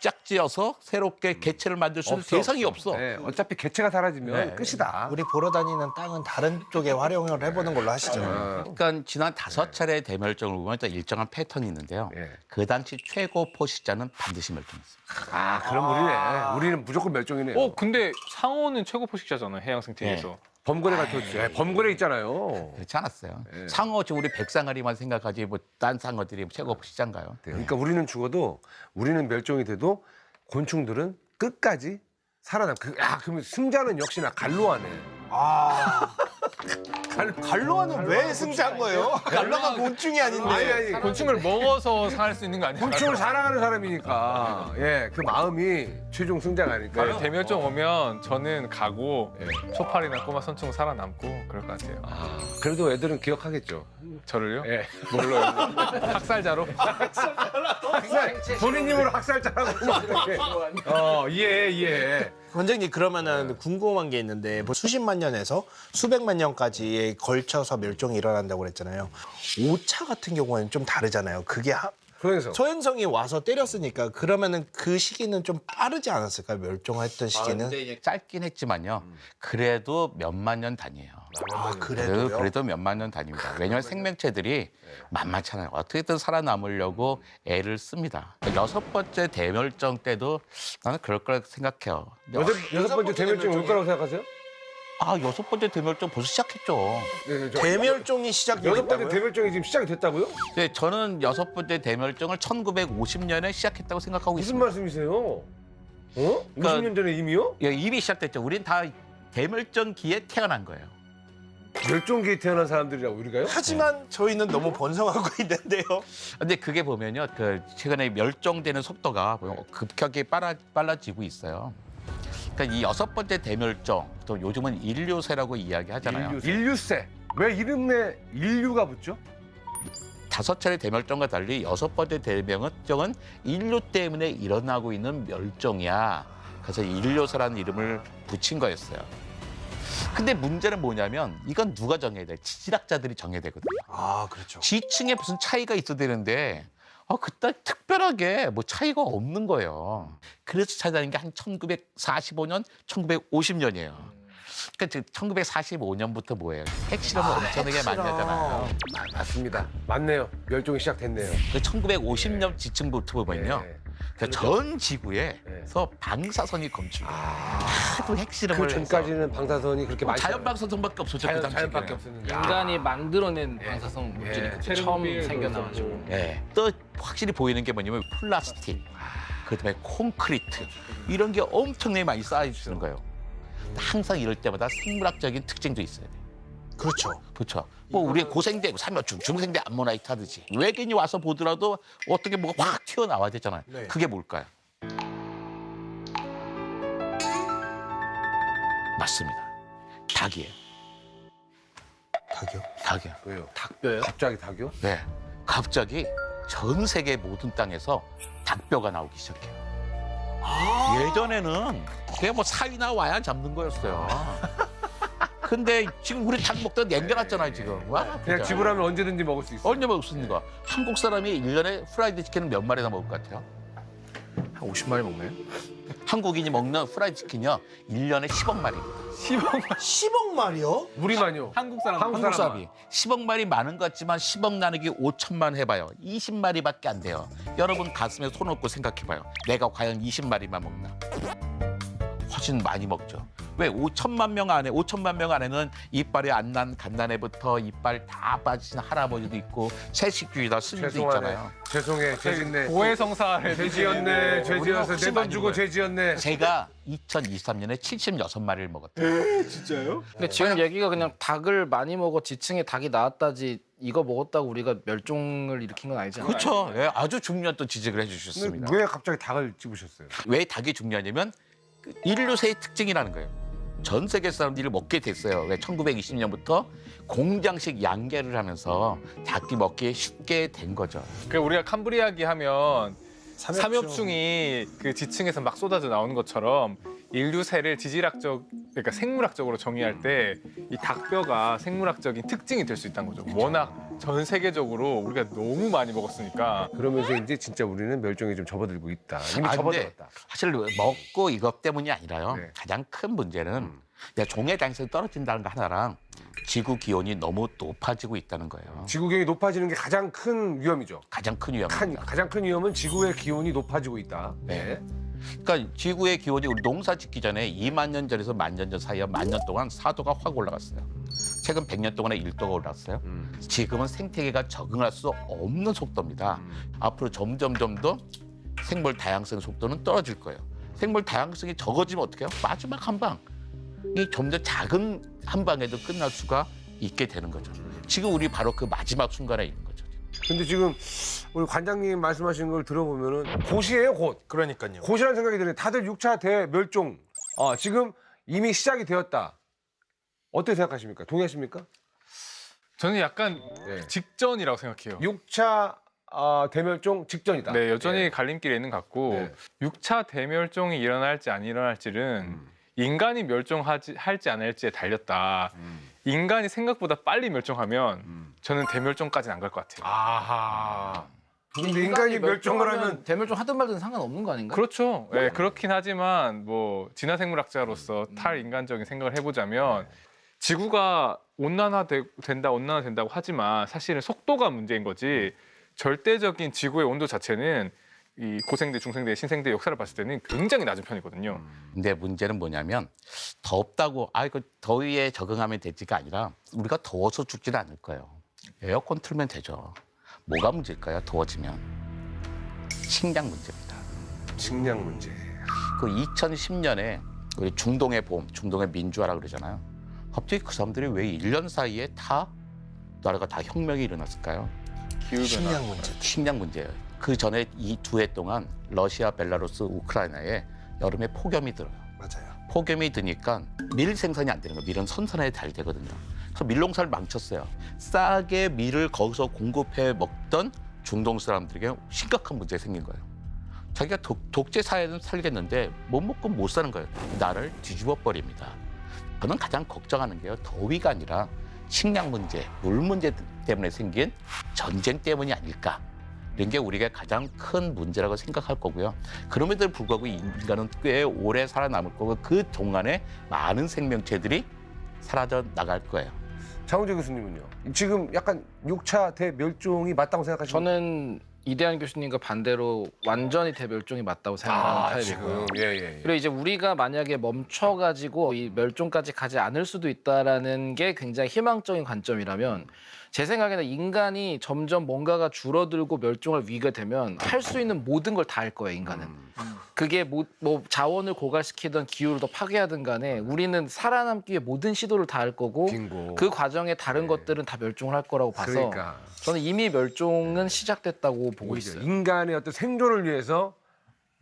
짝지어서 새롭게 개체를 만들 수 있는 대상이 없어. 네, 어차피 개체가 사라지면 네. 끝이다. 우리 보러 다니는 땅은 다른 쪽에 활용을 해보는 걸로 하시죠. 그러니까 지난 5차례 대멸종을 보면 또 일정한 패턴이 있는데요. 예. 그 당시 최고 포식자는 반드시 멸종했어요. 아, 그럼 우리는 무조건 멸종이네요. 근데 상어는 최고 포식자잖아요 해양 생태계에서. 범거래가 좋죠. 범거래 있잖아요. 그렇지 않았어요. 예. 상어 지금 우리 백상아리만 생각하지 뭐 딴 상어들이 최고 포식자인가요? 네, 그러니까 우리는 죽어도 우리는 멸종이 돼도 곤충들은 끝까지 살아남. 그러면 승자는 역시나 갈로아네. 아, 갈로아는 왜 승자한 거예요? 갈로아가 곤충이 아닌데. 아니, 곤충을 먹어서 살 수 있는 거 아니에요? 곤충을 사랑하는 사람이니까. 예, 그 마음이 최종 승자가 아닐까요? 네, 대멸종 오면 저는 가고 예. 초파리나 꼬마 선충 살아남고 그럴 것 같아요. 아, 그래도 애들은 기억하겠죠. 저를요? 예. 뭘로요? 학살자로? 본인 힘으로 학살자라고 막 이렇게. 이해해. 원장님 그러면은 궁금한 게 있는데 뭐 수십만 년에서 수백만 년까지에 걸쳐서 멸종이 일어난다고 그랬잖아요. 오차 같은 경우에는 좀 다르잖아요. 그게 소행성. 소행성이 와서 때렸으니까 그러면은 그 시기는 좀 빠르지 않았을까요? 멸종했던 시기는? 근데 이제 짧긴 했지만요. 그래도 몇만 년 단위예요. 그래도 몇만 년 단위입니다. 왜냐하면 생명체들이 만만찮아요. 어떻게든 살아남으려고 애를 씁니다. 6번째 대멸종 때도 나는 그럴 거라 생각해요. 여섯 번째 대멸종이 올 거라고 생각하세요? 6번째 대멸종 벌써 시작했죠. 네, 대멸종이 여섯 번째 시작됐다고요? 대멸종이 지금 시작이 됐다고요? 네, 저는 6번째 대멸종을 1950년에 시작했다고 생각하고 무슨 있습니다. 말씀이세요? 그러니까- 50년 전에 이미요? 예, 이미 시작됐죠. 우린 다 대멸종기에 태어난 거예요. 멸종기에 태어난 사람들이라고 우리가요? 하지만 저희는 너무 번성하고 있는데요. 근데 그게 보면요, 최근에 멸종되는 속도가 급격히 빨라지고 있어요. 그러니까 이 6번째 대멸종, 또 요즘은 인류세라고 이야기하잖아요. 인류세. 왜 이름에 인류가 붙죠? 5차례 대멸종과 달리 6번째 대멸종은 인류 때문에 일어나고 있는 멸종이야. 그래서 인류세라는 이름을 붙인 거였어요. 근데 문제는 뭐냐면 이건 누가 정해야 돼? 지질학자들이 정해야 되거든요. 아, 그렇죠. 지층에 무슨 차이가 있어야 되는데 그때 특별하게 뭐 차이가 없는 거예요. 그래서 찾아낸 게 한 1945년, 1950년이에요. 그러니까 1945년부터 뭐예요? 핵실험을 엄청나게 많이 하잖아요. 맞습니다. 맞네요. 멸종이 시작됐네요. 그 1950년 지층부터 보면요. 예. 전 지구에서 방사선이 검출돼요. 하도 핵실험을 그 전까지는 방사선이 그렇게 많이 자연 방사선밖에 없었죠. 그 당시에. 자연밖에 없었는데. 인간이 만들어낸 방사성 물질이 그때 처음 생겨나가지고. 예. 또 확실히 보이는 게 뭐냐면 플라스틱, 그다음에 콘크리트 이런 게 엄청나게 많이 쌓여있는 거예요. 항상 이럴 때마다 생물학적인 특징도 있어요. 그렇죠. 그렇죠. 뭐 우리 고생대, 중생대 암모나이트 하듯이 외계인이 와서 보더라도 어떻게 뭐가 확 튀어나와야 되잖아요. 네. 그게 뭘까요? 맞습니다. 닭이에요. 닭이요? 닭이요. 왜요? 닭뼈요? 갑자기 닭이요? 네. 갑자기 전 세계 모든 땅에서 닭뼈가 나오기 시작해요. 예전에는 그게 뭐 사이나 와야 잡는 거였어요. 근데 지금 우리 닭 먹다가 남겨놨잖아요, 지금. 와, 그냥 진짜. 집으라면 언제든지 먹을 수 있어요. 언제 먹습니까? 한국 사람이 1년에 프라이드 치킨을 몇 마리나 먹을 것 같아요? 한 50마리 먹나요? 한국인이 먹는 프라이드 치킨이요, 1년에 10억 마리. 10억 마리요? 우리만요. 한국 사람 한국 사람이 10억 마리 많은 것 같지만 10억 나누기 5천만 해봐요. 20마리밖에 안 돼요. 여러분 가슴에 손 얹고 생각해봐요. 내가 과연 20마리만 먹나? 훨씬 많이 먹죠. 왜 5천만 명 안에는 이빨이 안 난 갓난애부터 이빨 다 빠지신 할아버지도 있고 채식주의다 스님도 있잖아요. 죄송해, 죄짓네. 고해성사를 죄지었네, 죄지어서 내 돈 주고 죄지었네. 제가 2023년에 76마리를 먹었대요. 진짜요? 근데 지금 얘기가 그냥 닭을 많이 먹어 지층에 닭이 나왔다지 이거 먹었다고 우리가 멸종을 일으킨 건 아니잖아요. 그렇죠. 예, 아주 중요한 또 지적을 해주셨습니다. 근데 왜 갑자기 닭을 집으셨어요? 왜 닭이 중요하냐면 그 인류세의 특징이라는 거예요. 전 세계 사람들이 먹게 됐어요. 왜 1920년부터 공장식 양계를 하면서 닭이 먹기 쉽게 된 거죠. 그 우리가 캄브리아기 하면 삼엽충. 삼엽충이 그 지층에서 막 쏟아져 나오는 것처럼 인류세를 그러니까 생물학적으로 정의할 때 이 닭뼈가 생물학적인 특징이 될 수 있다는 거죠. 워낙 전 세계적으로 우리가 너무 많이 먹었으니까. 그러면서 이제 진짜 우리는 멸종에 좀 접어들고 있다. 이미 아, 근데 접어들었다. 사실 먹고 이것 때문이 아니라요. 네. 가장 큰 문제는 종의 다양성이 떨어진다는 거 하나랑 지구 기온이 너무 높아지고 있다는 거예요. 지구경이 높아지는 게 가장 큰 위험이죠. 가장 큰 위험입니다. 가장 큰 위험은 지구의 기온이 높아지고 있다. 네. 그러니까 지구의 기온이 우리 농사 짓기 전에 2만 년 전에서 1만 년 전 사이에 1만 년 동안 4도가 확 올라갔어요. 최근 100년 동안에 1도가 올랐어요. 지금은 생태계가 적응할 수 없는 속도입니다. 앞으로 점점 더 생물 다양성 속도는 떨어질 거예요. 생물 다양성이 적어지면 어떻게 해요? 마지막 한 방. 이 점점 작은 한 방에도 끝날 수가 있게 되는 거죠. 지금 우리 바로 그 마지막 순간에 있는 거죠. 근데 지금 우리 관장님 말씀하신 걸 들어보면은 곧이에요, 곧. 그러니까요. 곧이라는 생각이 드네요. 다들 6차 대멸종. 지금 이미 시작이 되었다. 어떻게 생각하십니까? 동의하십니까? 저는 약간 네. 직전이라고 생각해요. 6차 대멸종 직전이다. 네, 여전히 예. 갈림길에 있는 것 같고 네. 6차 대멸종이 일어날지 안 일어날지는 인간이 멸종할지 안 할지에 달렸다. 인간이 생각보다 빨리 멸종하면 저는 대멸종까지는 안 갈 것 같아요. 아하. 근데 인간이 멸종을 하면 대멸종 하든 말든 상관없는 거 아닌가? 그렇죠. 예, 그렇긴 하지만 뭐 진화생물학자로서 탈인간적인 생각을 해보자면 지구가 온난화된다고 하지만 사실은 속도가 문제인 거지 절대적인 지구의 온도 자체는 이 고생대, 중생대, 신생대 역사를 봤을 때는 굉장히 낮은 편이거든요. 근데 문제는 뭐냐면 덥다고 이거 더위에 적응하면 되지가 아니라 우리가 더워서 죽지는 않을 거예요. 에어컨 틀면 되죠. 뭐가 문제일까요? 더워지면 식량 문제입니다. 식량 문제. 그 2010년에 우리 중동의 봄, 중동의 민주화라 그러잖아요. 갑자기 그 사람들이 왜 1년 사이에 다 나라가 다 혁명이 일어났을까요? 기후변화. 식량 문제. 식량 문제예요. 그 전에 이 두 해 동안 러시아, 벨라루스, 우크라이나에 여름에 폭염이 들어요. 맞아요. 폭염이 드니까 밀 생산이 안 되는 거예요. 밀은 선선해야 잘 되거든요. 그래서 밀 농사를 망쳤어요. 싸게 밀을 거기서 공급해 먹던 중동 사람들에게 심각한 문제가 생긴 거예요. 자기가 독재 사회는 살겠는데 못 먹고 못 사는 거예요. 나라를 뒤집어 버립니다. 저는 가장 걱정하는 게요. 더위가 아니라 식량 문제, 물 문제 때문에 생긴 전쟁 때문이 아닐까. 이런 게 우리가 가장 큰 문제라고 생각할 거고요. 그럼에도 불구하고 인간은 꽤 오래 살아남을 거고 그 동안에 많은 생명체들이 사라져 나갈 거예요. 장훈재 교수님은요? 지금 약간 6차 대멸종이 맞다고 생각하십니까? 저는 이대한 교수님과 반대로 완전히 대멸종이 맞다고 생각하는 타입이고요. 예. 그리고 이제 우리가 만약에 멈춰가지고 이 멸종까지 가지 않을 수도 있다라는 게 굉장히 희망적인 관점이라면 제 생각에는 인간이 점점 뭔가가 줄어들고 멸종할 위기가 되면 할 수 있는 모든 걸 다 할 거예요, 인간은. 그게 뭐 자원을 고갈시키든 기후를 더 파괴하든 간에 우리는 살아남기 위해 모든 시도를 다 할 거고 빙고. 그 과정에 다른 것들은 다 멸종을 할 거라고 봐서 그러니까. 저는 이미 멸종은 시작됐다고 보고 오히려 있어요. 인간의 어떤 생존을 위해서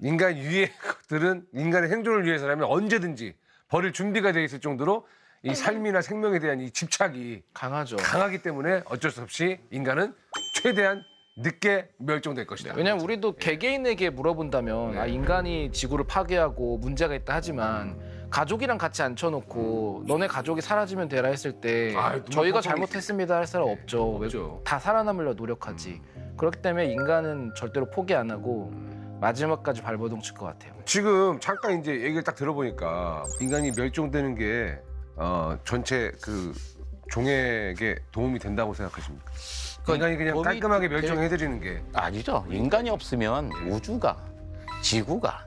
인간 위의 것들은 인간의 생존을 위해서라면 언제든지 버릴 준비가 돼 있을 정도로 이 삶이나 생명에 대한 이 집착이 강하죠. 강하기 때문에 어쩔 수 없이 인간은 최대한 늦게 멸종될 것이다. 왜냐하면 우리도 개개인에게 물어본다면 인간이 지구를 파괴하고 문제가 있다 하지만 가족이랑 같이 앉혀놓고 너네 가족이 사라지면 되라 했을 때 누가 저희가 걱정이 잘못했습니다 할 사람 없죠. 없죠. 다 살아남으려 노력하지. 그렇기 때문에 인간은 절대로 포기 안 하고 마지막까지 발버둥 칠 것 같아요. 지금 잠깐 이제 얘기를 딱 들어보니까 인간이 멸종되는 게 전체 그 종에게 도움이 된다고 생각하십니까? 인간이 그냥 도움이 깔끔하게 멸종해드리는 게 아니죠. 인간이 없으면 우주가, 지구가,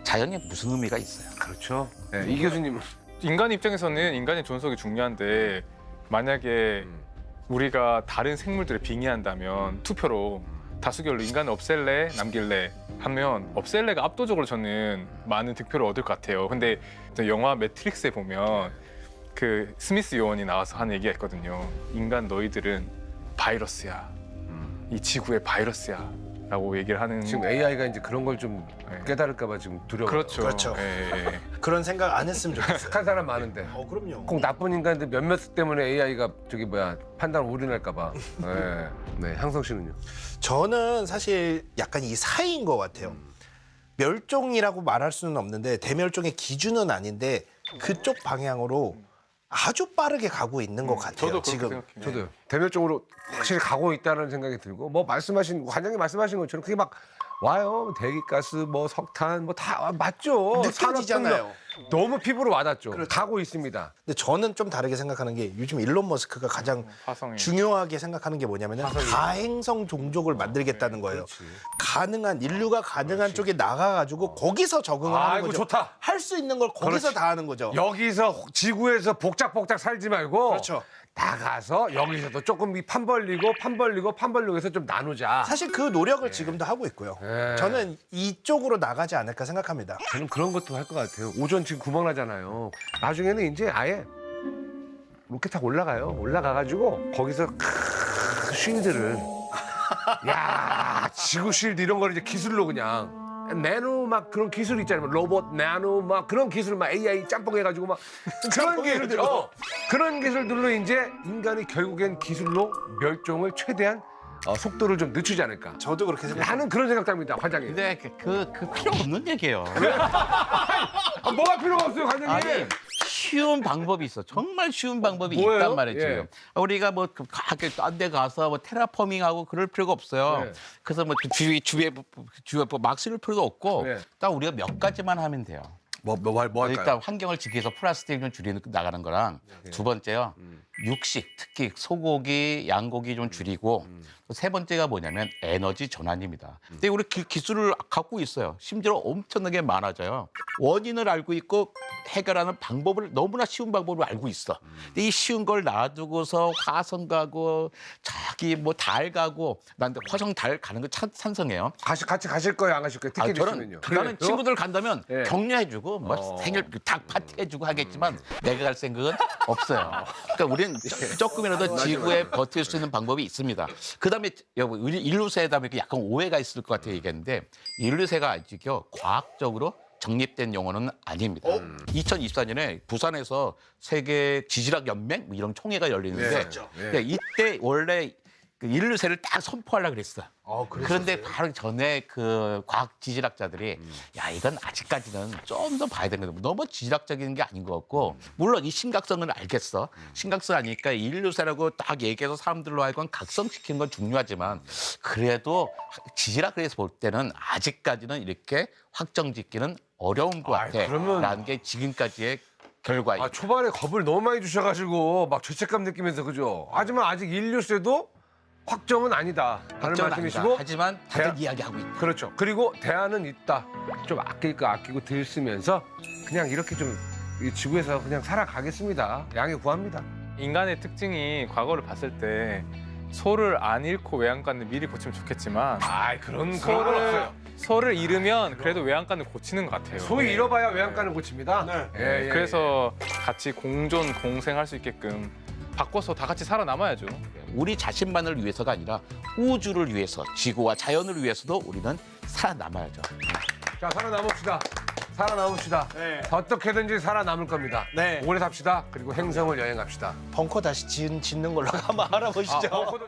자연에 무슨 의미가 있어요. 그렇죠. 네, 이 교수님은 인간 입장에서는 인간의 존속이 중요한데 만약에 우리가 다른 생물들을 빙의한다면 투표로 다수결로 인간을 없앨래 남길래 하면 없앨래가 압도적으로 저는 많은 득표를 얻을 것 같아요. 근데 영화 매트릭스에 보면 그 스미스 요원이 나와서 하는 얘기가 있거든요. 인간 너희들은 바이러스야. 이 지구의 바이러스야. 라고 얘기를 하는. 지금 AI가 이제 그런 걸 좀 깨달을까봐 지금 두려워요. 그렇죠. 그렇죠. 예. 그런 생각 안 했으면 좋겠어요. 착한 사람 많은데. 그럼요. 꼭 나쁜 인간들 몇몇 때문에 AI가 판단 오류낼까봐. 네, 향성 씨는요? 저는 사실 약간 이 사이인 것 같아요. 멸종이라고 말할 수는 없는데 대멸종의 기준은 아닌데 그쪽 방향으로 아주 빠르게 가고 있는 것 같아요. 저도 그렇게 지금. 생각해요. 저도요. 대멸종으로 확실히 가고 있다는 생각이 들고 뭐 관장님 말씀하신 것처럼 그게 막 와요. 대기가스, 뭐 석탄, 뭐 다 맞죠. 느껴지잖아요. 산업혁명. 너무 피부로 와닿죠. 그렇죠. 가고 있습니다. 근데 저는 좀 다르게 생각하는 게 요즘 일론 머스크가 가장 화성에. 중요하게 생각하는 게 뭐냐면은 다행성 종족을 만들겠다는 거예요. 가능한 인류가 가능한 쪽에 나가가지고 거기서 적응을 하는 아이고, 거죠. 좋다. 할 수 있는 걸 거기서 그렇지. 다 하는 거죠. 여기서 지구에서 복작복작 살지 말고 그렇죠. 나가서 여기서도 조금 판 벌리고 해서 좀 나누자. 사실 그 노력을 지금도 하고 있고요. 예. 저는 이쪽으로 나가지 않을까 생각합니다. 저는 그런 것도 할 것 같아요. 오존 지금 구멍 나잖아요. 나중에는 이제 아예 로켓 타고 올라가요. 올라가가지고 거기서 쉴드를 야 지구 쉴드 이런 거를 이제 기술로 그냥 나노 막 그런 기술 있잖아요. 로봇 나노 막 그런 기술 막 AI 짬뽕 해가지고 막 그런 기술들 그런 기술들로 이제 인간이 결국엔 기술로 멸종을 최대한 속도를 좀 늦추지 않을까. 저도 그렇게 생각합니다. 나는 그런 생각합니다, 관장님. 근데 그 필요 없는 얘기예요. 뭐가 필요가 없어요, 관장님. 아니 쉬운 방법이 있어. 정말 쉬운 방법이 뭐예요? 있단 말이에요. 예. 지금 우리가 뭐 학교 딴 데 가서 뭐 테라포밍하고 그럴 필요가 없어요. 네. 그래서 뭐 주위에 막 쓸 필요도 없고 네. 딱 우리가 몇 가지만 하면 돼요. 뭐 할까요? 일단 환경을 지키면서 플라스틱 좀 줄이고 나가는 거랑 두 번째요. 육식, 특히 소고기, 양고기 좀 줄이고 또 세 번째가 뭐냐면 에너지 전환입니다. 근데 우리 기술을 갖고 있어요. 심지어 엄청나게 많아져요. 원인을 알고 있고 해결하는 방법을 너무나 쉬운 방법을 알고 있어. 근데 이 쉬운 걸 놔두고서 화성 가고 저기 뭐 달 가고 난 화성 달 가는 거 찬성해요. 같이 가실 거예요, 안 가실 거예요? 티켓 저는 있으면요. 나는 친구들 간다면 예. 격려해주고 뭐 생일 닭 파티 해주고 하겠지만 내가 갈 생각은 없어요. 그러니까 우리는 조금이라도 지구에 버틸 수 있는 방법이 있습니다. 그다음에 우리 인류세에 대한 약간 오해가 있을 것 같아요 얘기했는데 인류세가 아직요 과학적으로 정립된 용어는 아닙니다. 2024년에 부산에서 세계 지질학 연맹 뭐 이런 총회가 열리는데 네. 이때 원래 그 인류세를 딱 선포하려고 그랬어. 그런데 바로 전에 그 과학 지질학자들이 야 이건 아직까지는 좀 더 봐야 되는 거다. 너무 지질학적인 게 아닌 것 같고 물론 이 심각성은 알겠어. 심각성 아니니까 인류세라고 딱 얘기해서 사람들로 하여금 각성시키는 건 중요하지만 그래도 지질학에서 볼 때는 아직까지는 이렇게 확정짓기는 어려운 것 같아. 라는 게 지금까지의 결과입니다. 초반에 겁을 너무 많이 주셔가지고 막 죄책감 느끼면서 그죠? 하지만 아직 인류세도 확정은 아니다. 라는 걱정은 말씀이시고. 아니다. 하지만 다들 대학- 이야기하고 있다. 그렇죠. 그리고 대안은 있다. 좀 아낄 거 아끼고 들 쓰면서 그냥 이렇게 좀 이 지구에서 그냥 살아가겠습니다. 양해 구합니다. 인간의 특징이 과거를 봤을 때 소를 안 잃고 외양간을 미리 고치면 좋겠지만 그런 건 없어요. 소를 잃으면 그래도 외양간을 고치는 것 같아요. 소위 잃어봐야 외양간을 고칩니다. 예, 예, 그래서 같이 공존 공생할 수 있게끔 바꿔서 다 같이 살아남아야죠. 우리 자신만을 위해서가 아니라 우주를 위해서, 지구와 자연을 위해서도 우리는 살아남아야죠. 자, 살아남읍시다. 살아남읍시다. 네. 어떻게든지 살아남을 겁니다. 네. 오래 삽시다. 그리고 행성을 여행합시다. 벙커 다시 짓는 걸로 한번 알아보시죠. 벙커도-